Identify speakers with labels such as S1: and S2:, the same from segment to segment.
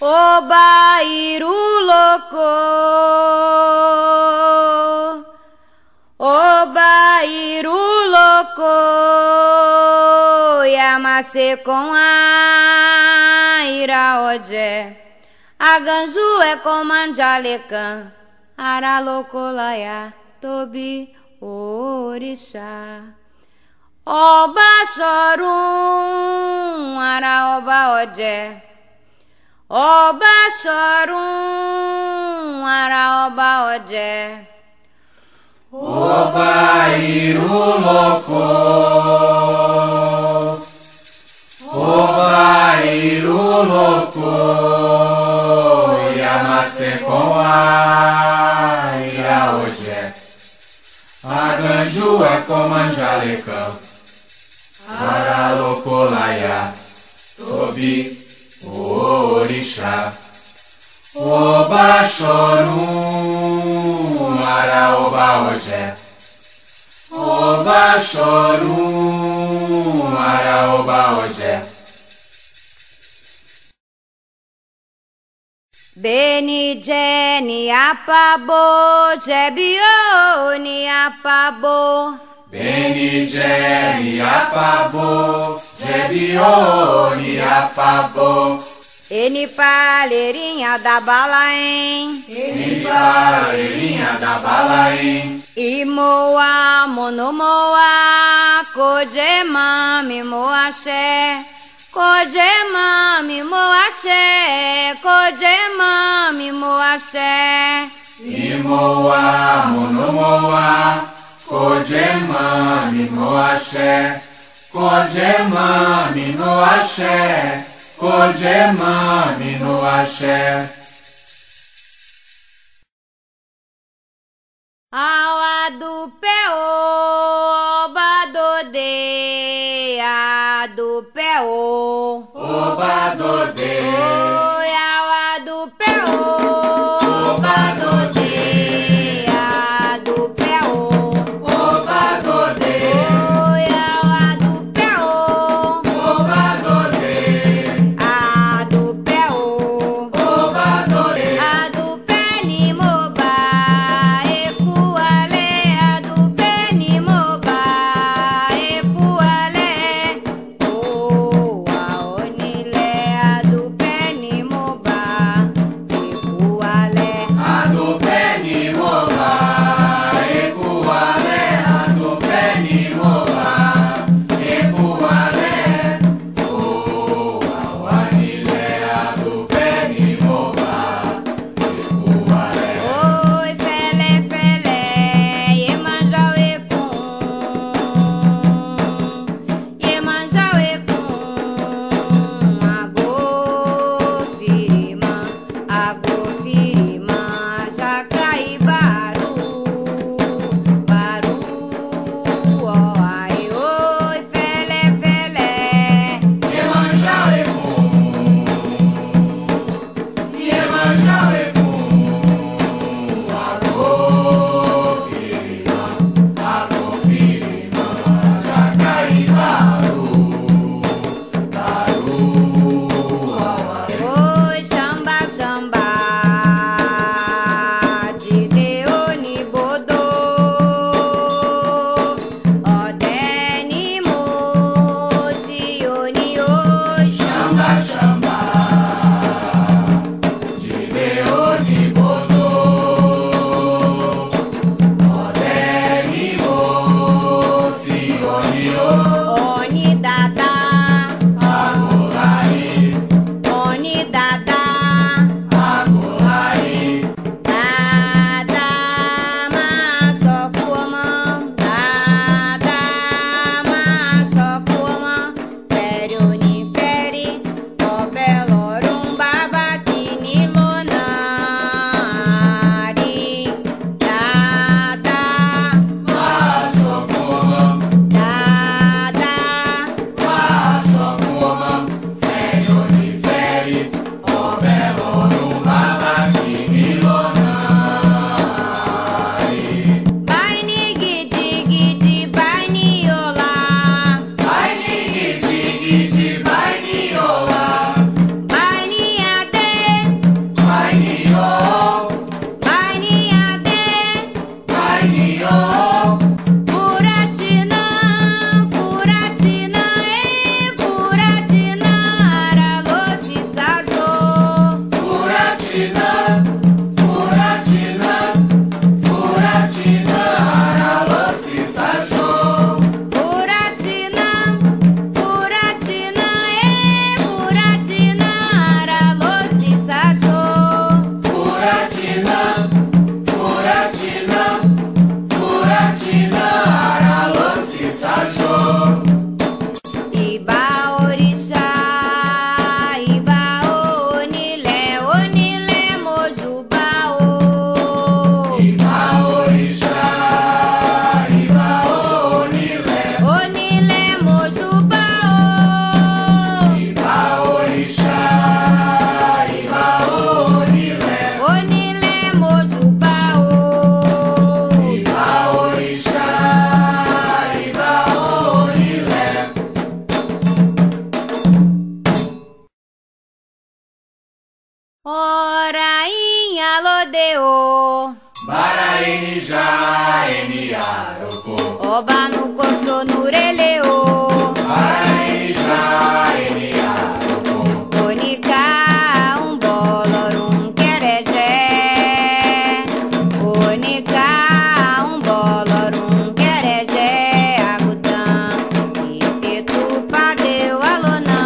S1: Oba iruloko, oba iruloko, Yamase com a iraoje, Aganju é com manjalecan, Aralocolaya, Tobi orixá. Oba chorum, araoba oje, Oba chorum, araoba oje.
S2: Oba iruloko, oba iruloko, Yamase com a iraoje, Aganju é com manjalecan, Aralocolaya, Tobi orixá. Oba chorum, araoba oje, Oba chorum, araoba oje.
S1: Beni jeni apabo, jebio ni apabo,
S2: Beni jeni apabo, jebio ni apabo,
S1: Eni palheirinha da balaém,
S2: Eni palheirinha da balaém,
S1: Imoa monomoa, Kojema moaxé, Kojema moaxé, Kojema moaxé.
S2: Imoa monomoa, Kojema moaxé, Kojema moaxé, Kojema no axé.
S1: Awa do peô, oba do de, a do peô,
S2: Oba do de,
S1: oi, awa do peô,
S2: oba do de,
S1: a do peô,
S2: oba do de,
S1: oi, awa do peô,
S2: oba do de,
S1: a do peô,
S2: oba do de,
S1: a do peni moba, ecuale, a do peni moba, ecuale, oh, a onile, a do peni moba.
S2: eni aroko.
S1: Oba no coço no releo.
S2: Eni já eni aroko.
S1: Onica um bolorum querejé. Onica um bolorum querejé. Agutã e tetu padeu alonã.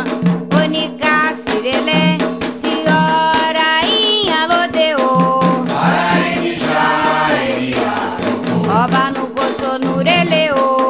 S1: Onica sirele senhora em alodeu.
S2: Eni já eni aroko.
S1: Oba no coço no releo.